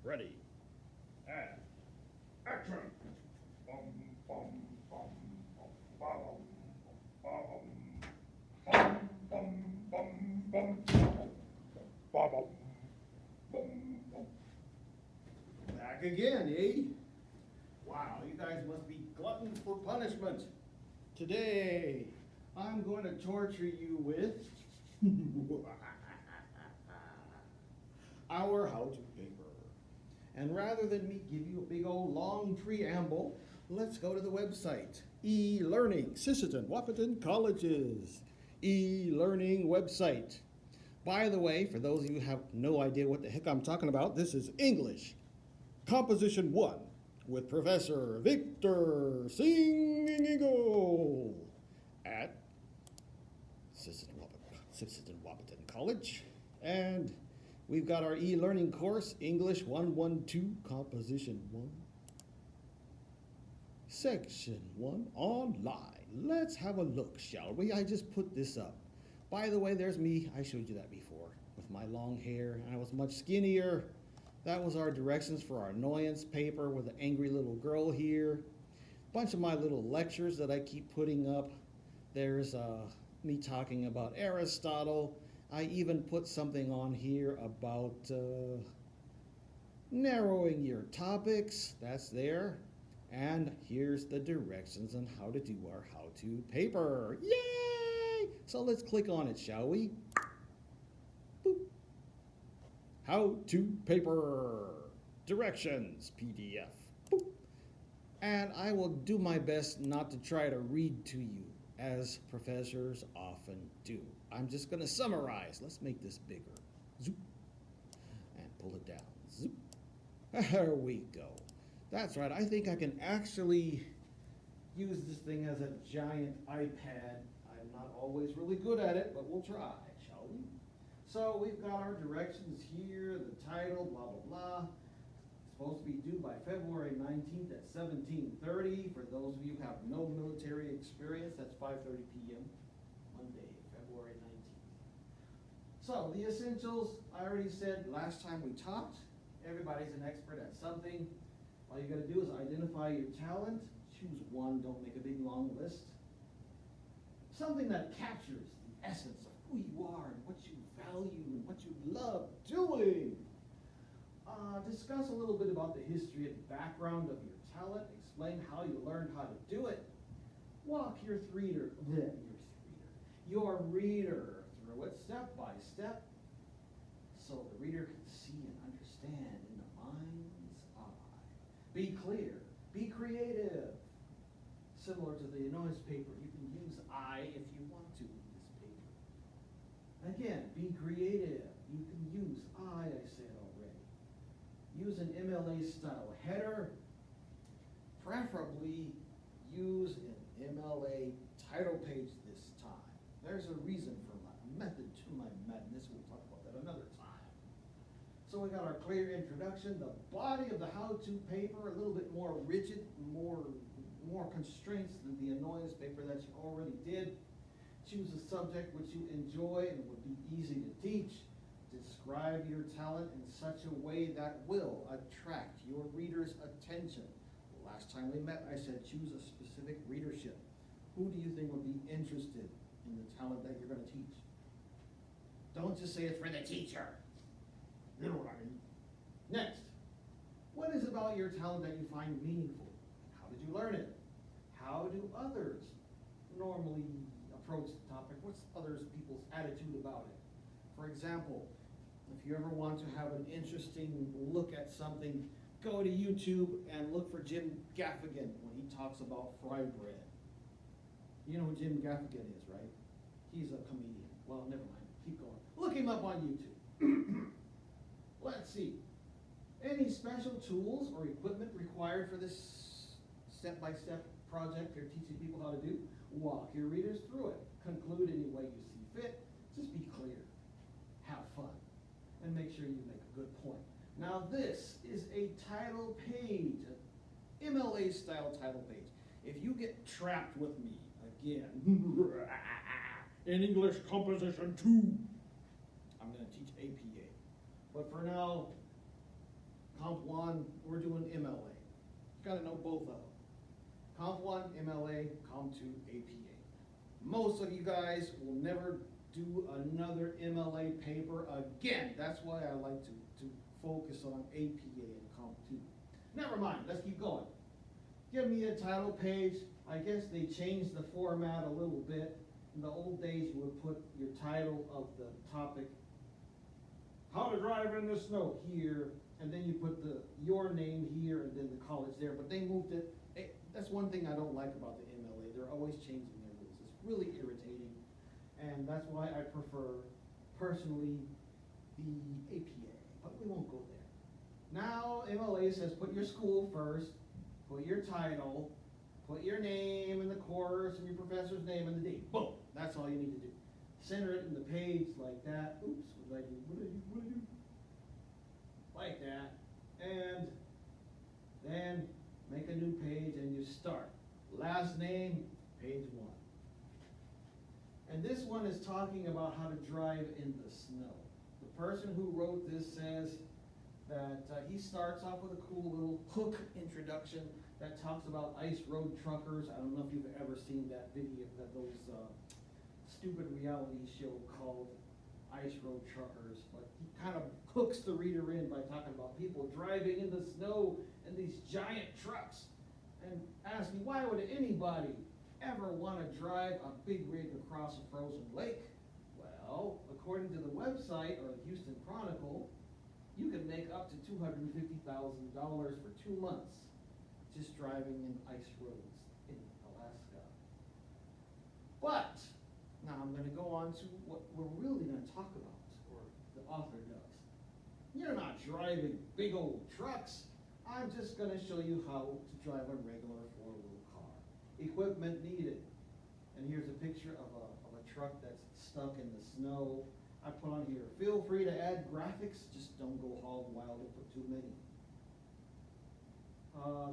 Ready. And action. Bum, bum, bum, bum, bum, bum, bum, bum, bum, bum, bum. Back again, eh? Wow, you guys must be gluttons for punishment. Today, I'm going to torture you with our how-to paper. And rather than me give you a big old long preamble, let's go to the website. E-learning, Sisseton, Wahpeton Colleges. E-learning website. By the way, for those of you who have no idea what the heck I'm talking about, this is English. Composition 1 with Professor Victor Singing Eagle at Sisseton Wahpeton College. And we've got our e-learning course, English 112, Composition 1, Section 1, Online. Let's have a look, shall we? I just put this up. By the way, there's me. I showed you that before with my long hair. I was much skinnier. That was our directions for our annoyance paper with an angry little girl here. Bunch of my little lectures that I keep putting up. There's me talking about Aristotle. I even put something on here about narrowing your topics. That's there. And here's the directions on how to do our how-to paper. Yay! So let's click on it, shall we? Boop. How-to paper. Directions, PDF. Boop. And I will do my best not to try to read to you, as professors often do. I'm just going to summarize. Let's make this bigger. Zoop. And pull it down. Zoop. There we go. That's right. I think I can actually use this thing as a giant iPad. I'm not always really good at it, but we'll try, shall we? So we've got our directions here, the title, blah, blah, blah. It's supposed to be due by February 19th at 17:30. For those of you who have no military experience, that's 5:30 p.m. Monday, February 19th. So the essentials, I already said last time we talked. Everybody's an expert at something. All you got to do is identify your talent. Choose one. Don't make a big long list. Something that captures the essence of who you are and what you value and what you love doing. Discuss a little bit about the history and background of your talent. Explain how you learned how to do it. Walk your reader through it step by step so the reader can see and understand in the mind's eye. Be clear. Be creative. Similar to the annoyance paper, you can use I if you want to in this paper. Again, be creative. You can use I said already. Use an MLA style header. Preferably use an MLA title page this time. There's a reason for my method to my madness. We'll talk about that another time. So we got our clear introduction, the body of the how-to paper, a little bit more rigid, more constraints than the annoyance paper that you already did. Choose a subject which you enjoy and would be easy to teach. Describe your talent in such a way that will attract your reader's attention. Last time we met, I said choose a specific readership. Who do you think would be interested in the talent that you're going to teach? Don't just say it's for the teacher. You know what I mean. Next, what is about your talent that you find meaningful? How did you learn it? How do others normally approach the topic? What's other people's attitude about it? For example, if you ever want to have an interesting look at something, go to YouTube and look for Jim Gaffigan when he talks about fry bread. You know who Jim Gaffigan is, right? He's a comedian. Well, never mind. Keep going. Look him up on YouTube. Let's see. Any special tools or equipment required for this step-by-step project you're teaching people how to do? Walk your readers through it. Conclude any way you see fit. Just be clear. Have fun. And make sure you make a good point. Now this is a title page, an MLA-style title page. If you get trapped with me again, in English Composition 2, I'm going to teach APA. But for now, Comp 1, we're doing MLA. You gotta know both of them. Comp 1, MLA, Comp 2, APA. Most of you guys will never do another MLA paper again. That's why I like to focus on APA and Comp 2. Never mind, let's keep going. Give me a title page. I guess they changed the format a little bit. In the old days, you would put your title of the topic, how to drive in the snow, here, and then you put your name here and then the college there, but they moved it. That's one thing I don't like about the MLA. They're always changing their rules. It's really irritating, and that's why I prefer, personally, the APA, but we won't go there. Now, MLA says put your school first, put your title, put your name and the course and your professor's name and the date. Boom, that's all you need to do. Center it in the page like that. Oops, what did I do? What did I do? Like that, and then make a new page and you start. Last name, page 1. And this one is talking about how to drive in the snow. The person who wrote this says that he starts off with a cool little hook introduction that talks about ice road truckers. I don't know if you've ever seen that video, those stupid reality show called Ice Road Truckers, but he kind of hooks the reader in by talking about people driving in the snow in these giant trucks, and asking why would anybody ever want to drive a big rig across a frozen lake? Well, according to the website or the Houston Chronicle, you can make up to $250,000 for 2 months just driving in ice roads in Alaska. But now I'm going to go on to what we're really going to talk about, or the author does. You're not driving big old trucks. I'm just going to show you how to drive a regular 4-wheel car. Equipment needed. And here's a picture of a truck that's stuck in the snow. I put on here, feel free to add graphics, just don't go hog wild and put too many.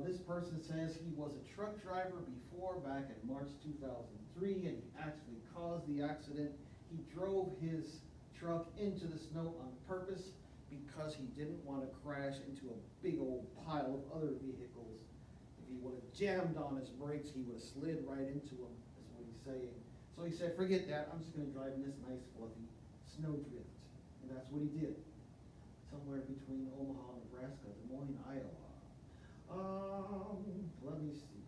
This person says he was a truck driver before, back in March 2003, and he actually caused the accident. He drove his truck into the snow on purpose because he didn't want to crash into a big old pile of other vehicles. If he would have jammed on his brakes, he would have slid right into them, is what he's saying. So he said, forget that, I'm just going to drive in this nice fluffy snowdrift. And that's what he did. Somewhere between Omaha, Nebraska, Des Moines, Iowa. Let me see.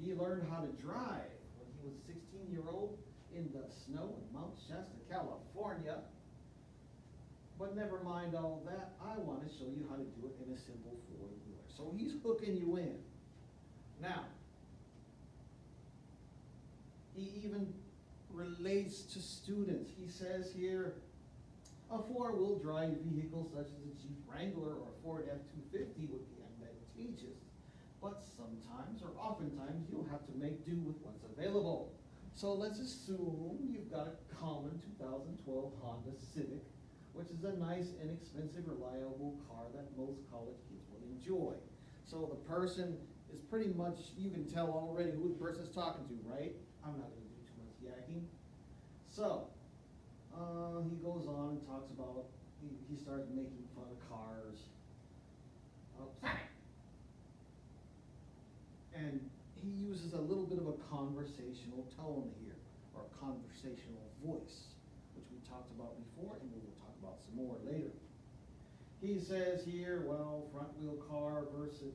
He learned how to drive when he was a 16-year-old in the snow in Mount Shasta, California. But never mind all that. I want to show you how to do it in a simple 4-wheeler. So he's hooking you in. Now, he even relates to students. He says here, a 4-wheel drive vehicle such as a Jeep Wrangler or a Ford F-250 would be advantageous, but sometimes or oftentimes you'll have to make do with what's available. So let's assume you've got a common 2012 Honda Civic, which is a nice, inexpensive, reliable car that most college kids will enjoy. So the person is pretty much, you can tell already who the person's talking to, right? I'm not going to do too much yakking. So, he goes on and talks about, he starts making fun of cars. And he uses a little bit of a conversational tone here, or a conversational voice, which we talked about before, and we will talk about some more later. He says here, well, front wheel car versus,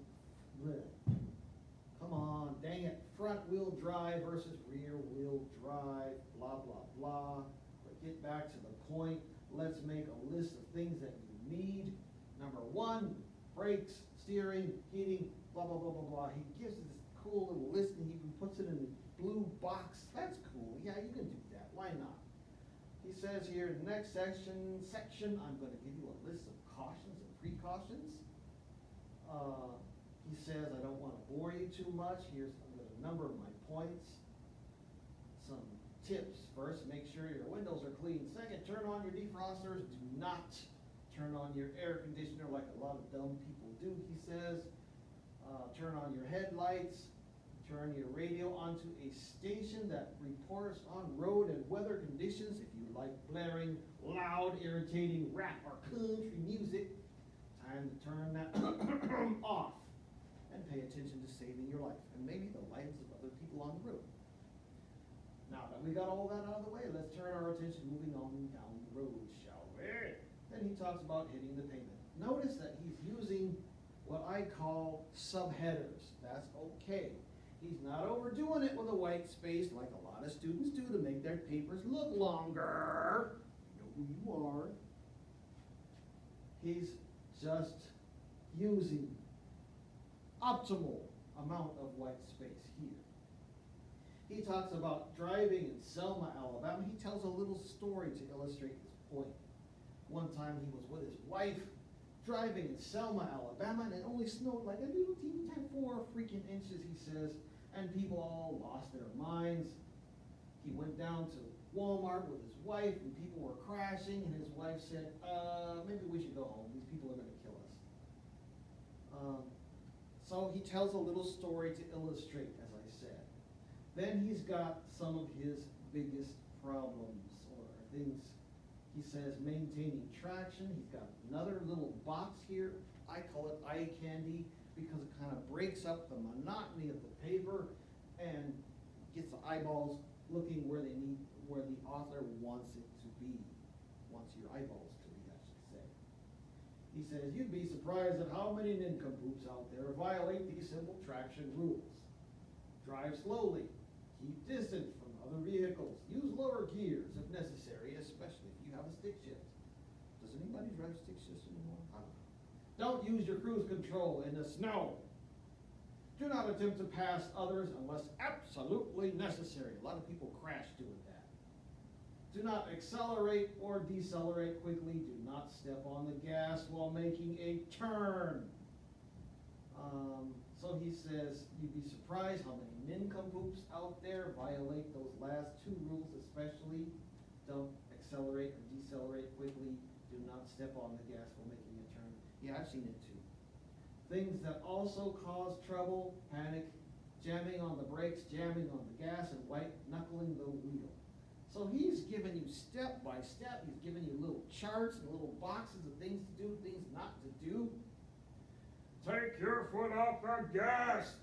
come on, dang it, front wheel drive versus rear wheel drive, blah, blah, blah. But get back to the point. Let's make a list of things that you need. Number 1, brakes, steering, heating, blah, blah, blah, blah, blah. He gives us this cool little list, and he even puts it in a blue box. That's cool. Yeah, you can do that. Why not? He says here, next section, I'm going to give you a list of cautions and precautions. He says, I don't want to bore you too much. Here's a number of my points. Some tips. First, make sure your windows are clean. Second, turn on your defrosters. Do not turn on your air conditioner like a lot of dumb people do, he says. Turn on your headlights. Turn your radio onto a station that reports on road and weather conditions. If you like blaring, loud, irritating rap or country music, time to turn that off and pay attention to saving your life and maybe the lives of other people on the road. Now that we got all that out of the way, let's turn our attention moving on down the road, shall we? Then he talks about hitting the pavement. Notice that he's using what I call subheaders. That's okay. He's not overdoing it with a white space like a lot of students do to make their papers look longer. You know who you are. He's just using optimal amount of white space here. He talks about driving in Selma, Alabama. He tells a little story to illustrate his point. One time he was with his wife driving in Selma, Alabama, and it only snowed like a little teeny tiny 4 freaking inches, he says, and people all lost their minds. He went down to Walmart with his wife, and people were crashing, and his wife said, maybe we should go home. These people are going to kill us. So he tells a little story to illustrate, as I said. Then he's got some of his biggest problems, or things. He says maintaining traction. He's got another little box here. I call it eye candy because it kind of breaks up the monotony of the paper and gets the eyeballs looking where they need, where the author wants it to be, wants your eyeballs to be, I should say. He says, you'd be surprised at how many nincompoops out there violate these simple traction rules. Drive slowly, keep distance from other vehicles, use lower gears if necessary, especially if you have a stick shift. Does anybody drive stick shifts anymore? I don't know. Don't use your cruise control in the snow. Do not attempt to pass others unless absolutely necessary. A lot of people crash doing that. Do not accelerate or decelerate quickly. Do not step on the gas while making a turn. So he says, you'd be surprised how many nincompoops out there violate those last 2 rules especially. Don't accelerate or decelerate quickly. Do not step on the gas while making a turn. Yeah, I've seen it too. Things that also cause trouble: panic, jamming on the brakes, jamming on the gas, and white knuckling the wheel. So he's giving you step by step. He's giving you little charts and little boxes of things to do, things not to do. Take your foot off the gas.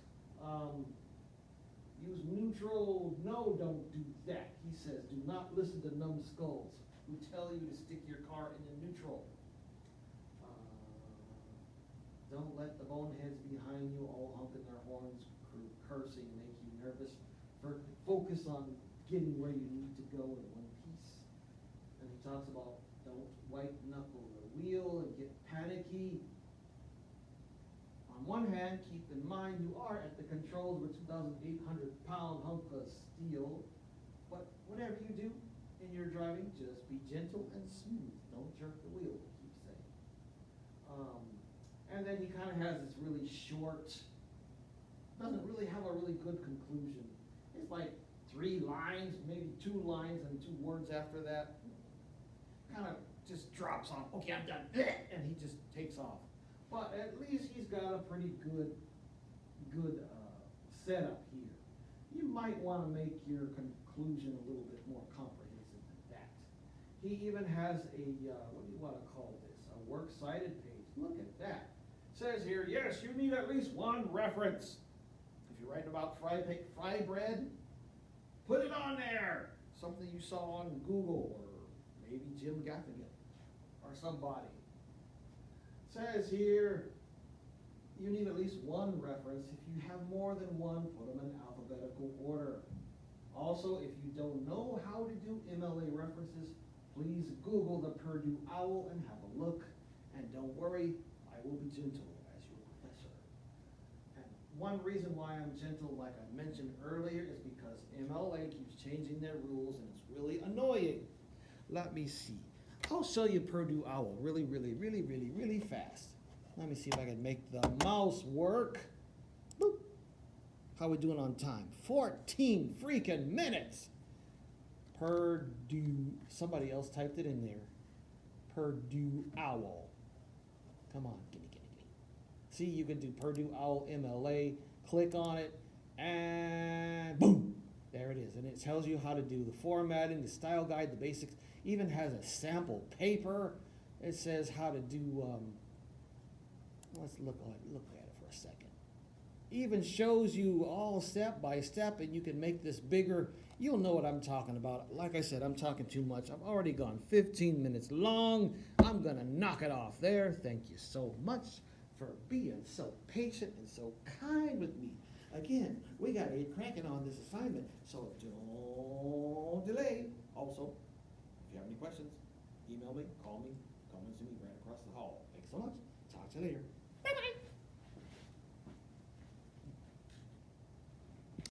Use neutral. No, don't do that. He says, do not listen to numbskulls who tell you to stick your car into neutral. Don't let the boneheads behind you all honking their horns, cursing, make you nervous. Focus on getting where you need to go in one piece. And he talks about don't white knuckle the wheel and get panicky. On one hand, keep in mind you are at the controls of a 2,800-pound hunk of steel. But whatever you do in your driving, just be gentle and smooth. Don't jerk the wheel, he keeps saying. And then he kind of has this really short, doesn't really have a really good conclusion. It's like 3 lines, maybe 2 lines and 2 words after that. Kind of just drops off. Okay, I'm done. And he just takes off. But at least he's got a pretty good setup here. You might want to make your conclusion a little bit more comprehensive than that. He even has a, what do you want to call this? A works cited page. Look at that. It says here, yes, you need at least 1 reference. If you're writing about fry bread, put it on there. Something you saw on Google, or maybe Jim Gaffigan or somebody. Says here, you need at least 1 reference. If you have more than 1, put them in alphabetical order. Also, if you don't know how to do MLA references, please Google the Purdue OWL and have a look. And don't worry, I will be gentle as your professor. And one reason why I'm gentle, like I mentioned earlier, is because MLA keeps changing their rules and it's really annoying. Let me see. I'll show you Purdue OWL really fast. Let me see if I can make the mouse work. Boop. How we doing on time? 14 freaking minutes. Purdue, somebody else typed it in there. Purdue OWL. Come on, gimme. See, you can do Purdue OWL MLA. Click on it, and boom, there it is. And it tells you how to do the formatting, the style guide, the basics. Even has a sample paper. It says how to do Let's look at it for a second. Even shows you all step by step, and you can make this bigger. You'll know what I'm talking about. Like I said, I'm talking too much. I've already gone 15 minutes long. I'm gonna knock it off there. Thank you so much for being so patient and so kind with me. Again, we gotta get cracking on this assignment, so don't delay. Also, if you have any questions, email me, call me, come and see me right across the hall. Thanks so much. Talk to you later. Bye-bye.